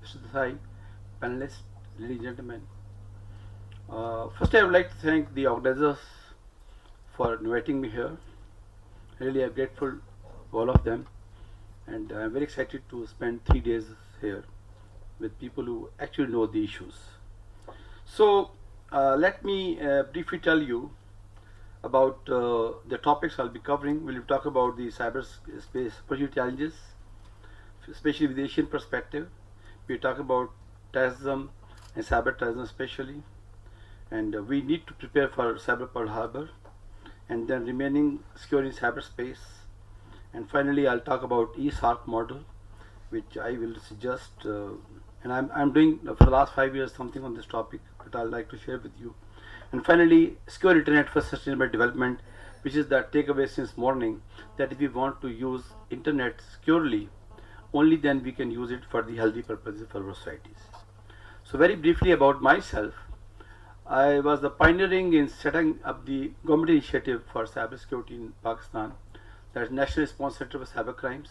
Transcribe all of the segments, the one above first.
Mr. Desai, panelists, ladies and gentlemen. First, I would like to thank the organizers for inviting me here. Really, I'm grateful to all of them, and I'm very excited to spend 3 days here with people who actually know the issues. So, let me briefly tell you about the topics I'll be covering. We'll talk about the cyberspace security challenges, especially with the Asian perspective. We talk about terrorism and cyber terrorism especially, and we need to prepare for cyber Pearl Harbor, and then remaining secure in cyberspace. And finally, I'll talk about ESARC model, which I will suggest, and I'm doing for the last 5 years something on this topic that I'd like to share with you. And finally, secure internet for sustainable development, which is the takeaway since morning, that if we want to use internet securely, only then we can use it for the healthy purposes for our societies. So very briefly about myself, I was the pioneering in setting up the government initiative for cybersecurity in Pakistan, that is National Response Center for Cyber Crimes.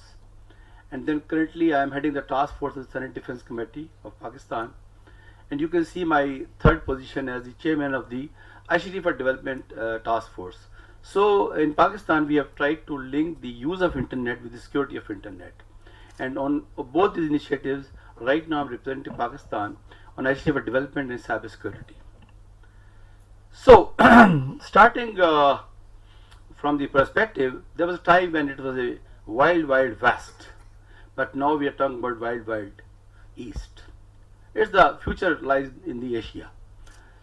And then currently I am heading the task force of the Senate Defense Committee of Pakistan. And you can see my third position as the chairman of the ICT for Development Task Force. So in Pakistan, we have tried to link the use of internet with the security of internet. And on both these initiatives, right now I'm representing Pakistan on ICT for Development and Cybersecurity. So, starting from the perspective, there was a time when it was a wild, wild west, but now we are talking about wild, wild east. It's the future lies in the Asia.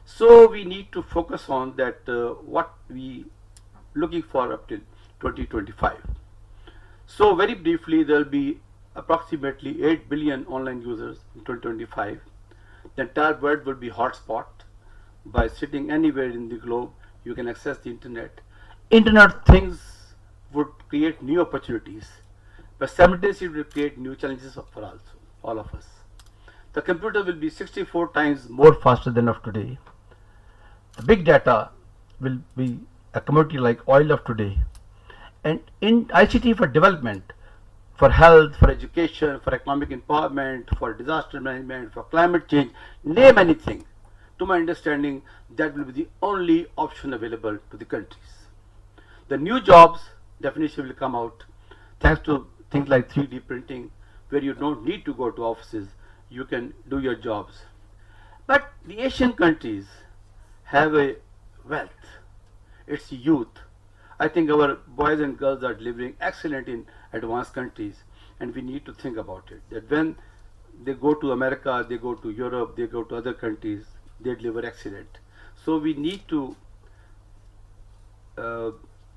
So we need to focus on that what we looking for up till 2025. So very briefly, there will be approximately 8 billion online users in 2025. The entire world will be hotspot. By sitting anywhere in the globe, you can access the internet. Internet of Things would create new opportunities, but simultaneously it will create new challenges for also, all of us. The computer will be 64 times more faster than of today. The big data will be a commodity like oil of today. And in ICT for development, for health, for education, for economic empowerment, for disaster management, for climate change, name anything. To my understanding, that will be the only option available to the countries. The new jobs definition will come out thanks to things like 3D printing, where you don't need to go to offices, you can do your jobs. But the Asian countries have a wealth, it's youth. I think our boys and girls are delivering excellent in advanced countries, and we need to think about it. That when they go to America, they go to Europe, they go to other countries, they deliver excellent. So we need to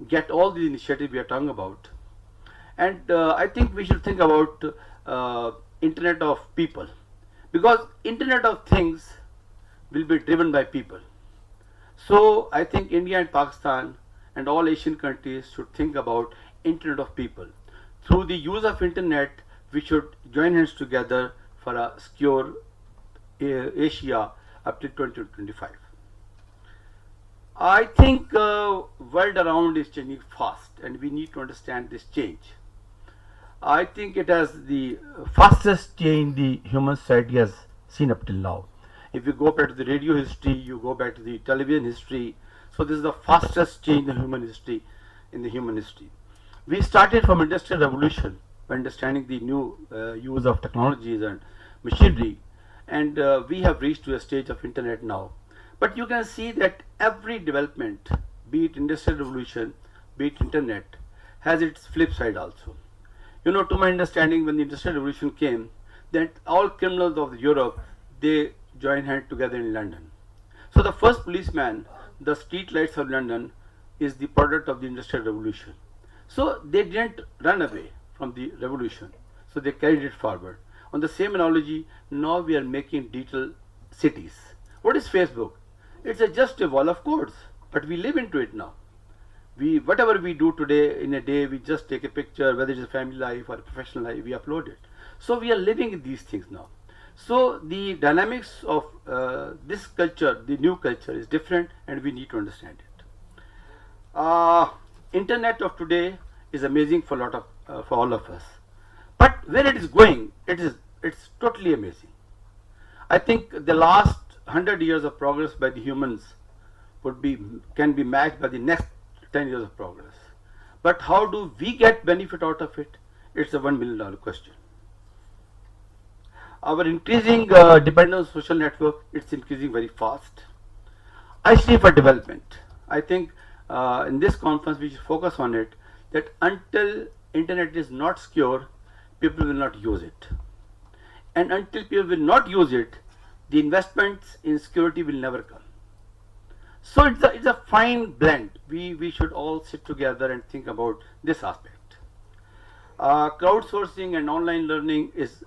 get all the initiatives we are talking about. And I think we should think about Internet of People, because Internet of Things will be driven by people. So I think India and Pakistan and all Asian countries should think about Internet of People. Through the use of internet, we should join hands together for a secure Asia up to 2025. I think world around is changing fast, and we need to understand this change. I think it has the fastest change the human society has seen up till now. If you go back to the radio history, you go back to the television history. So this is the fastest change in human history. We started from industrial revolution by understanding the new use of technologies and machinery, and we have reached to a stage of internet now. But you can see that every development, be it industrial revolution, be it internet, has its flip side also. You know, to my understanding, when the industrial revolution came, then all criminals of Europe, they joined hands together in London. So the first policeman, the street lights of London, is the product of the industrial revolution. So they didn't run away from the revolution, so they carried it forward. On the same analogy, now we are making digital cities. What is Facebook? It's just a wall of codes, but we live into it now. Whatever we do today in a day, we just take a picture, whether it's a family life or a professional life, we upload it. So we are living in these things now. So the dynamics of this culture, the new culture, is different, and we need to understand it. Internet of today is amazing for all of us. But where it is going, it's totally amazing. I think the last 100 years of progress by the humans can be matched by the next 10 years of progress. But how do we get benefit out of it? It's a $1 million question. Our increasing dependence on social network, it's increasing very fast. I see for development. I think in this conference we should focus on it, that until internet is not secure, people will not use it. And until people will not use it, the investments in security will never come. So it's a fine blend. We should all sit together and think about this aspect. Crowdsourcing and online learning is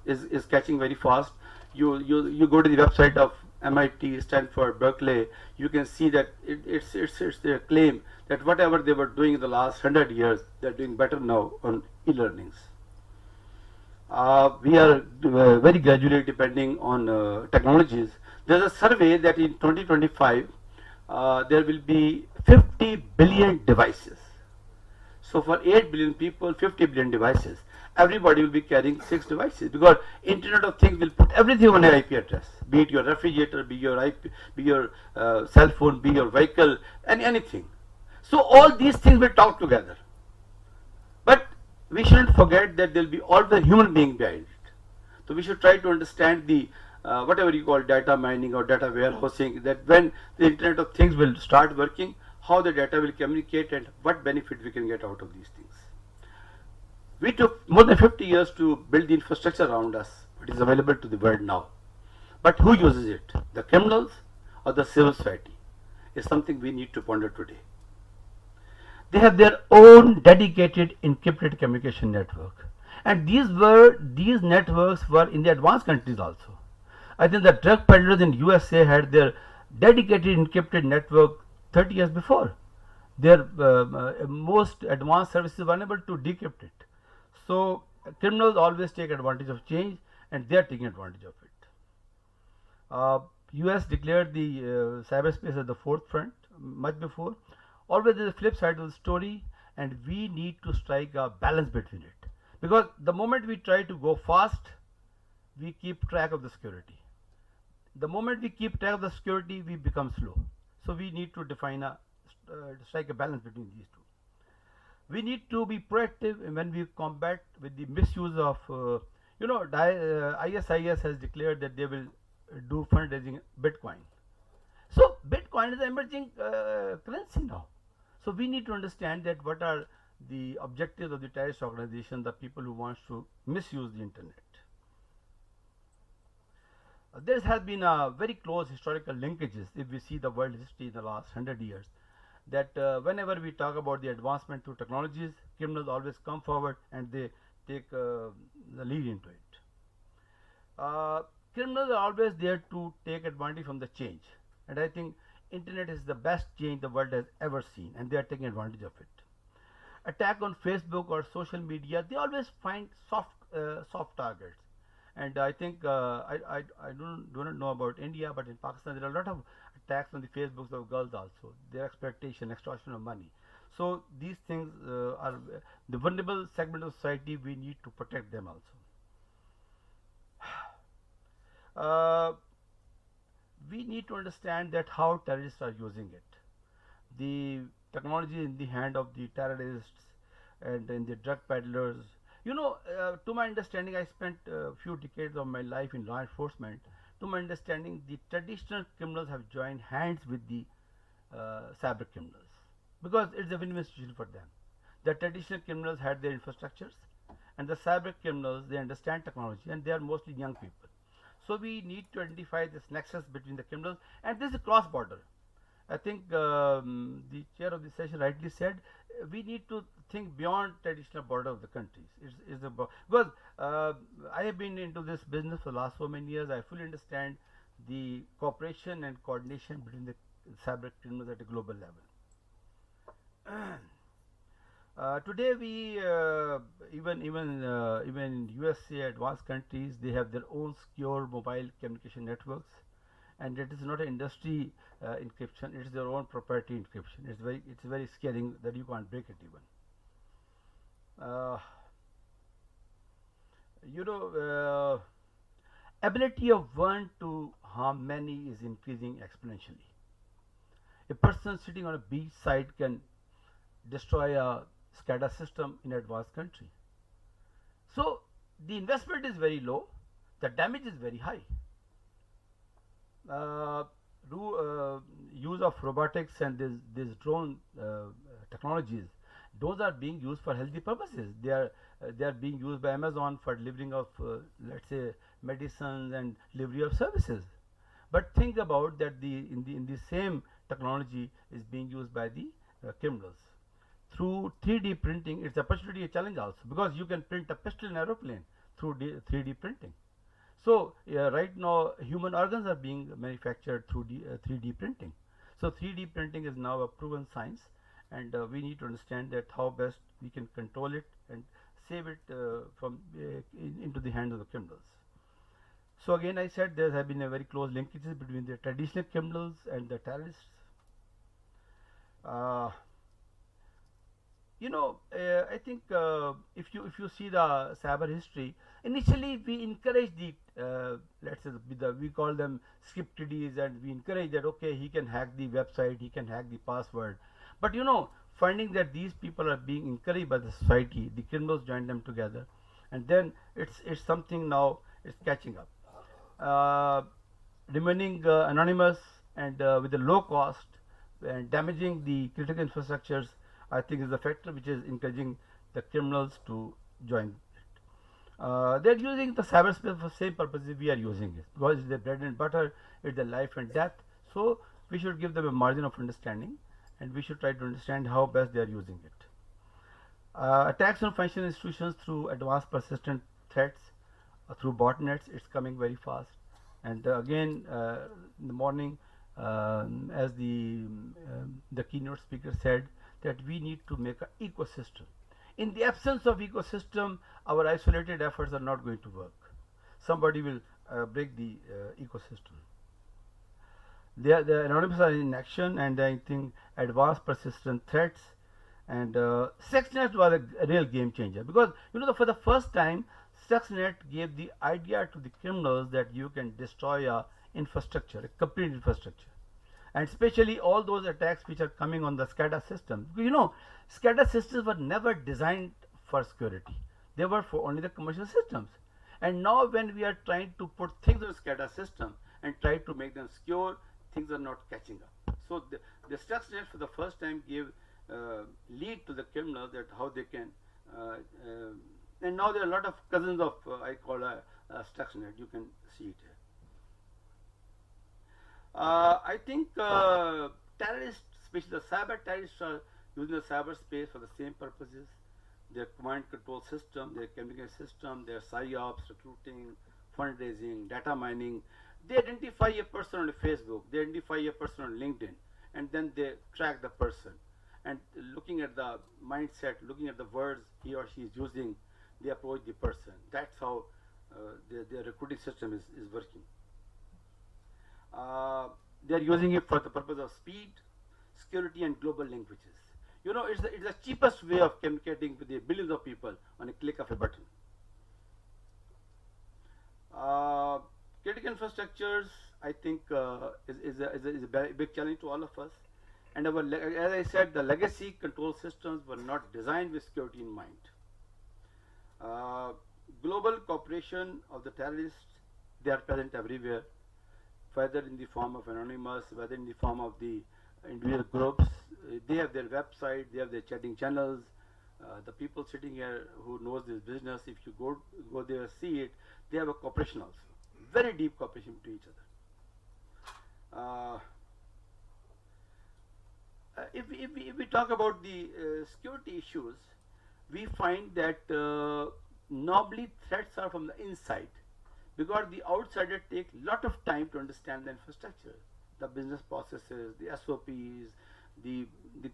catching very fast. You go to the website of MIT, Stanford, Berkeley, you can see that it's their claim that whatever they were doing in the last 100 years, they're doing better now on e-learnings. We are very gradually depending on technologies. There's a survey that in 2025 there will be 50 billion devices. So for 8 billion people, 50 billion devices. Everybody will be carrying 6 devices, because Internet of Things will put everything on an IP address, be it your refrigerator, be your cell phone, be your vehicle, and anything. So all these things will talk together. But we shouldn't forget that there will be all the human being behind it. So we should try to understand the whatever you call data mining or data warehousing, that when the Internet of Things will start working, how the data will communicate and what benefit we can get out of these things. We took more than 50 years to build the infrastructure around us. It is available to the world now. But who uses it? The criminals or the civil society? Is something we need to ponder today. They have their own dedicated encrypted communication network. And these networks were in the advanced countries also. I think the drug peddlers in USA had their dedicated encrypted network 30 years before. Their most advanced services were unable to decrypt it. So criminals always take advantage of change, and they are taking advantage of it. US declared the cyberspace as the fourth front much before. Always there is a flip side to the story, and we need to strike a balance between it. Because the moment we try to go fast, we keep track of the security. The moment we keep track of the security, we become slow. So we need to strike a balance between these two. We need to be proactive when we combat with the misuse of, ISIS has declared that they will do fundraising Bitcoin. So Bitcoin is an emerging currency now. So we need to understand that what are the objectives of the terrorist organization, the people who want to misuse the internet. There has been a very close historical linkages if we see the world history in the last 100 years, that whenever we talk about the advancement through technologies, criminals always come forward and they take the lead into it. Criminals are always there to take advantage from the change, and I think internet is the best change the world has ever seen, and they are taking advantage of it. Attack on Facebook or social media, they always find soft targets. And I think I do not know about India, but in Pakistan there are a lot of attacks on the Facebooks of girls also. Their expectation, extortion of money. So these things are the vulnerable segment of society. We need to protect them also. We need to understand that how terrorists are using it. The technology in the hand of the terrorists and in the drug peddlers. To my understanding, I spent a few decades of my life in law enforcement. To my understanding, the traditional criminals have joined hands with the cyber criminals, because it's a win-win situation for them. The traditional criminals had their infrastructures, and the cyber criminals, they understand technology, and they are mostly young people. So we need to identify this nexus between the criminals, and this is cross-border. I think the chair of the session rightly said we need to think beyond traditional border of the countries. Because I have been into this business for the last so many years. I fully understand the cooperation and coordination between the cyber criminals at a global level. Today, we even in USA, advanced countries, they have their own secure mobile communication networks, and it is not an industry encryption; it is their own proprietary encryption. It's very scary that you can't break it even. ability of one to harm many is increasing exponentially. A person sitting on a beach side can destroy a SCADA system in an advanced country. So the investment is very low, the damage is very high. Uh, Use of robotics and this drone technologies, those are being used for healthy purposes. They are being used by Amazon for delivering of let's say medicines and delivery of services. But think about that in the same technology is being used by the criminals through 3D printing. It's opportunity a challenge also, because you can print a pistol in an aeroplane through 3D printing. So right now human organs are being manufactured through 3D printing. So 3D printing is now a proven science, and we need to understand that how best we can control it and save it from into the hands of the criminals. So again, I said there have been a very close linkages between the traditional criminals and the terrorists. Uh, I think if you see the cyber history, initially we encourage the let's say we call them script kiddies, and we encourage that okay, he can hack the website, he can hack the password. But finding that these people are being encouraged by the society, the criminals join them together, and then it's something now it's catching up. uh, Remaining anonymous and with a low cost and damaging the critical infrastructures, I think is the factor which is encouraging the criminals to join it. They are using the cyberspace for the same purposes we are using it, because it's the bread and butter, it's the life and death. So we should give them a margin of understanding, and we should try to understand how best they are using it. Attacks on financial institutions through advanced persistent threats, through botnets, it's coming very fast. And again, in the morning, as the keynote speaker said, that we need to make an ecosystem. In the absence of ecosystem, our isolated efforts are not going to work. Somebody will break the ecosystem. The anonymous are in action, and I think advanced persistent threats. And SexNet was a real game changer, because for the first time SexNet gave the idea to the criminals that you can destroy a infrastructure, a complete infrastructure, and especially all those attacks which are coming on the SCADA system. SCADA systems were never designed for security; they were for only the commercial systems. And now when we are trying to put things on SCADA system and try to make them secure, things are not catching up. So the StuxNet for the first time gave lead to the criminals that how they can and now there are a lot of cousins of I call StuxNet. You can see it here. I think terrorists, especially the cyber terrorists, are using the cyberspace for the same purposes. Their command control system, their communication system, their psyops, recruiting, fundraising, data mining. They identify a person on Facebook, they identify a person on LinkedIn, and then they track the person. And looking at the mindset, looking at the words he or she is using, they approach the person. That's how their recruiting system is working. They are using it for the purpose of speed, security, and global languages. It's the cheapest way of communicating with the billions of people on a click of a button. Critical infrastructures, I think, is a very big challenge to all of us. And as I said, the legacy control systems were not designed with security in mind. Global cooperation of the terrorists, they are present everywhere, whether in the form of anonymous, whether in the form of the individual groups. They have their website, they have their chatting channels. The people sitting here who knows this business, if you go there, see it, they have a cooperation also, very deep cooperation between each other. If we talk about the security issues, we find that normally threats are from the inside, because the outsider take lot of time to understand the infrastructure, the business processes, the SOPs, the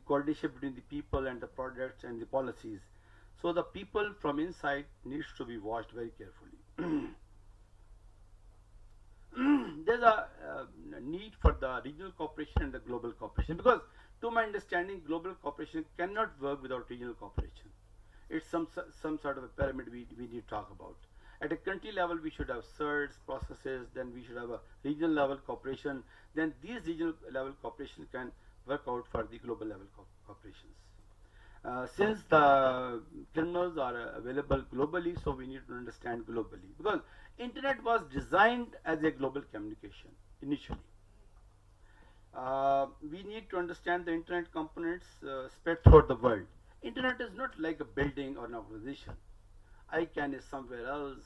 coordination between the people and the products and the policies. So the people from inside needs to be watched very carefully. There's a need for the regional cooperation and the global cooperation, because to my understanding global cooperation cannot work without regional cooperation. It's some sort of a pyramid we need to talk about. At a country level, we should have CERTs, processes, then we should have a regional level cooperation. Then these regional level cooperation can work out for the global level cooperations. Since the criminals are available globally, so we need to understand globally, because internet was designed as a global communication initially. We need to understand the internet components spread throughout the world. Internet is not like a building or an organization. ICANN is somewhere else,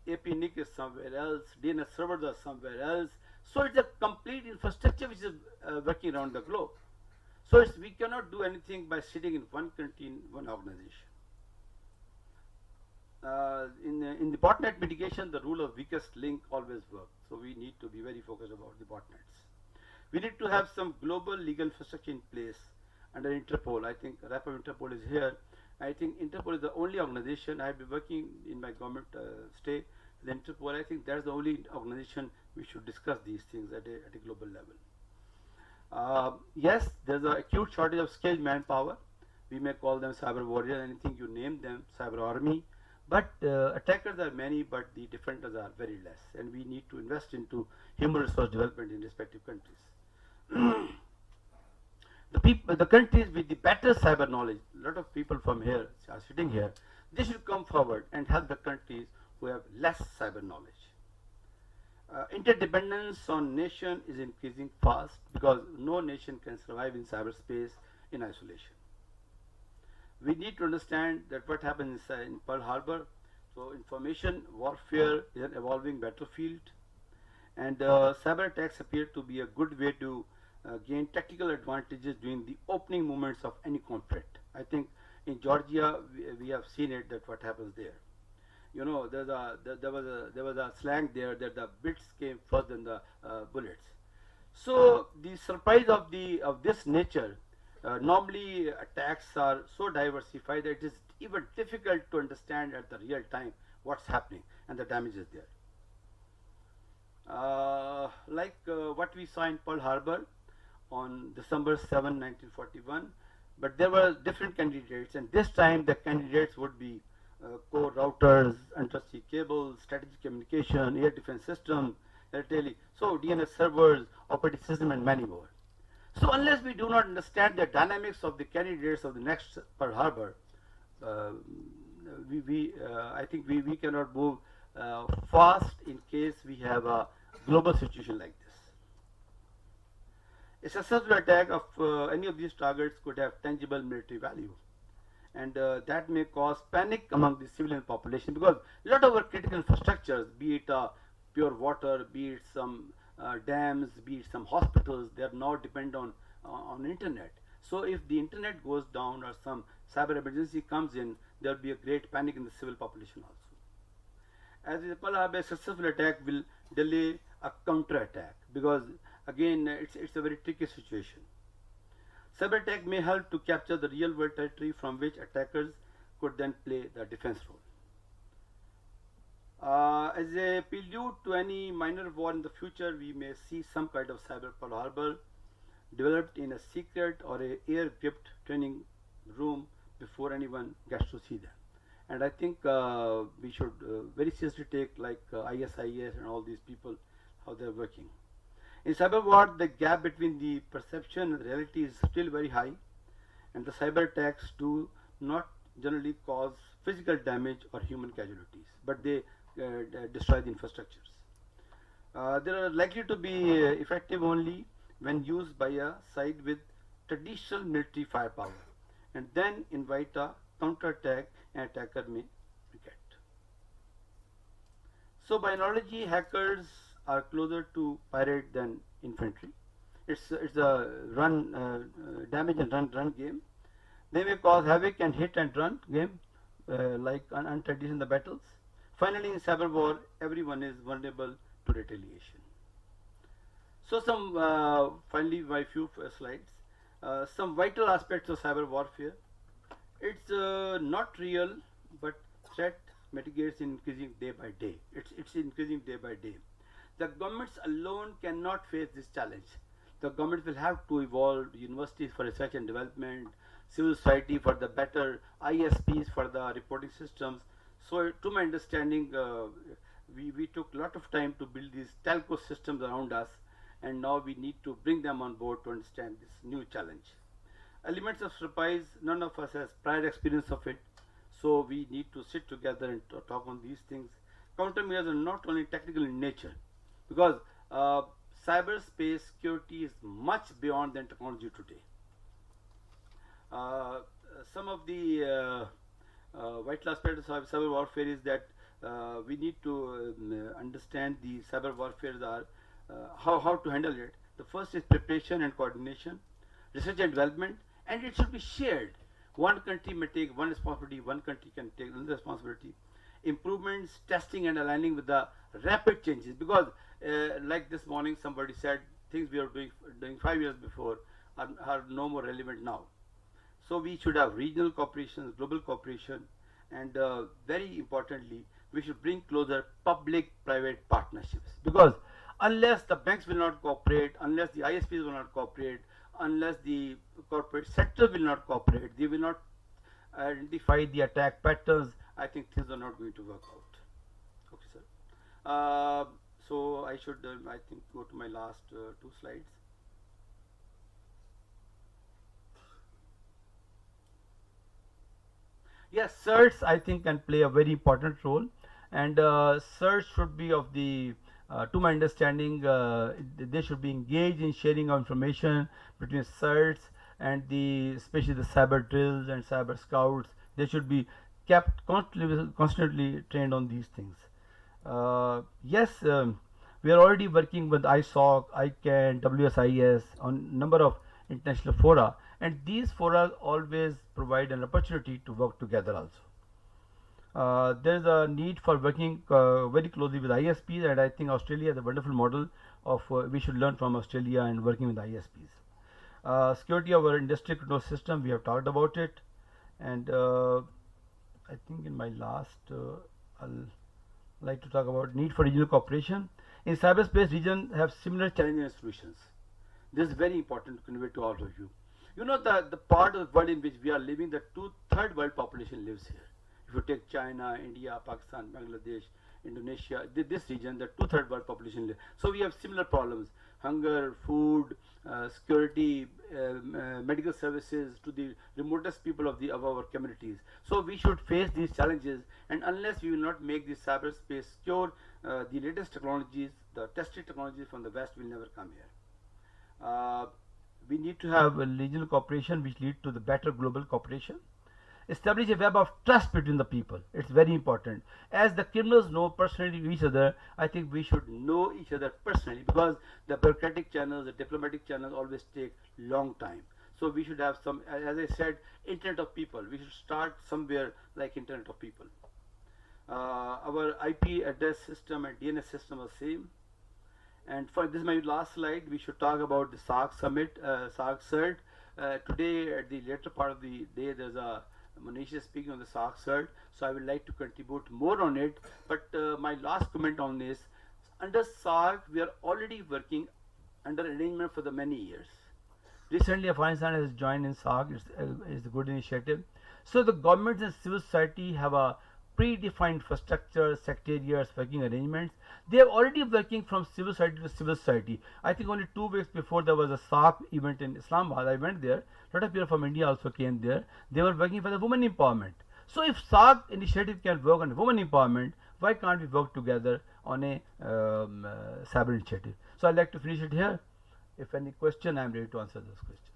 APNIC is somewhere else, DNS servers are somewhere else. So it's a complete infrastructure which is working around the globe. So we cannot do anything by sitting in one country, in one organization. In the botnet mitigation, the rule of weakest link always works. So we need to be very focused about the botnets. We need to have some global legal infrastructure in place under Interpol. I think RAP of Interpol is here. I think Interpol is the only organization. I have been working in my government stay with Interpol. I think that's the only organization we should discuss these things at a global level. Yes, there's an acute shortage of skilled manpower. We may call them cyber warriors, anything you name them, cyber army. But attackers are many, but the defenders are very less. And we need to invest into human resource development in respective countries. The countries with the better cyber knowledge, a lot of people from here are sitting here, they should come forward and help the countries who have less cyber knowledge. Interdependence on nation is increasing fast because no nation can survive in cyberspace in isolation. We need to understand that what happens in Pearl Harbor. So information warfare is an evolving battlefield, and cyber attacks appear to be a good way to gain tactical advantages during the opening moments of any conflict. I think in Georgia we have seen it, that what happens there. You know, there was a slang there that the bits came first than the bullets. So the surprise of this nature, normally attacks are so diversified that it is even difficult to understand at the real time what's happening and the damage is there. Like what we saw in Pearl Harbor on December 7, 1941, but there were different candidates, and this time the candidates would be core routers, undersea cables, strategic communication, air defense system, so DNS servers, operating system, and many more. So unless we do not understand the dynamics of the candidates of the next Pearl Harbor, I think we cannot move fast in case we have a global situation like this. A successful attack of any of these targets could have tangible military value, and that may cause panic among the civilian population, because a lot of our critical infrastructures, be it pure water, be it some dams, be it some hospitals, they are now dependent on internet. So if the internet goes down or some cyber emergency comes in, there will be a great panic in the civil population also. As the Pearl Harbor, a successful attack will delay a counter attack, because again it's a very tricky situation. Cyber attack may help to capture the real world territory from which attackers could then play the defense role. As a prelude to any minor war in the future, we may see some kind of cyber Pearl Harbor developed in a secret or a air-gripped training room before anyone gets to see them. And I think we should very seriously take like ISIS and all these people, how they're working. In cyber war, the gap between the perception and reality is still very high, and the cyber attacks do not generally cause physical damage or human casualties, but they destroy the infrastructures. They are likely to be effective only when used by a side with traditional military firepower, and then invite a counter-attack an attacker may get. So by analogy, hackers are closer to pirate than infantry. It's a damage and run game. They may cause havoc and hit and run game, like untraditional in the battles. Finally, in cyber war, everyone is vulnerable to retaliation. So finally, my few slides. Some vital aspects of cyber warfare. It's not real, but threat mitigates increasing day by day. It's increasing day by day. The governments alone cannot face this challenge. The government will have to evolve, universities for research and development, civil society for the better, ISPs for the reporting systems. So to my understanding, we took a lot of time to build these telco systems around us, and now we need to bring them on board to understand this new challenge. Elements of surprise, none of us has prior experience of it, so we need to sit together and talk on these things. Countermeasures are not only technical in nature, because cyberspace security is much beyond than technology today. Uh, some of the vital aspects of cyber warfare is that we need to understand the cyber warfare are how to handle it. The first is preparation and coordination, research and development, and it should be shared. One country may take one responsibility, one country can take another responsibility. Improvements, testing, and aligning with the rapid changes. Because, like this morning, somebody said things we were doing 5 years before are no more relevant now. So we should have regional cooperation, global cooperation, and very importantly, we should bring closer public-private partnerships. Because unless the banks will not cooperate, unless the ISPs will not cooperate, unless the corporate sector will not cooperate, they will not identify the attack patterns, I think things are not going to work out. Okay, sir. So I should, I think, go to my last two slides. Yes, certs I think can play a very important role, and certs should be of the to my understanding, they should be engaged in sharing of information between certs and the especially the cyber drills and cyber scouts. They should be kept constantly trained on these things. Yes, we are already working with ISOC, ICANN, WSIS on number of international fora, and these fora always provide an opportunity to work together also. There is a need for working very closely with ISPs, and I think Australia is a wonderful model of we should learn from Australia and working with ISPs. Security of our industry control system, we have talked about it, and I think in my last I'll like to talk about need for regional cooperation. In cyberspace, region have similar challenges and solutions. This is very important to convey to all of you. You know the part of the world in which we are living, the two-third world population lives here. If you take China, India, Pakistan, Bangladesh, Indonesia, this region, the two-third world population lives. So we have similar problems: hunger, food, security, medical services to the remotest people of our communities. So we should face these challenges, and unless we will not make this cyberspace secure, the latest technologies, the tested technologies from the West will never come here. We need to have a regional cooperation which lead to the better global cooperation. Establish a web of trust between the people. It's very important. As the criminals know personally each other, I think we should know each other personally, because the bureaucratic channels, the diplomatic channels always take long time. So we should have some, as I said, Internet of People. We should start somewhere like Internet of People. Our IP address system and DNS system are same. And for this, my last slide, we should talk about the SARC summit, SARC CERT. Today, at the later part of the day, there's a Manish is speaking on the SARC CERT, so I would like to contribute more on it. But my last comment on this, under SARC, we are already working under arrangement for the many years. Recently, Afghanistan has joined in SARC. It's a good initiative. So the governments and civil society have a predefined infrastructure, secretariats, working arrangements. They are already working from civil society to civil society. I think only 2 weeks before there was a SARC event in Islamabad. I went there. A lot of people from India also came there. They were working for the women empowerment. So if SARC initiative can work on women empowerment, why can't we work together on a cyber initiative? So I'd like to finish it here. If any question, I'm ready to answer those questions.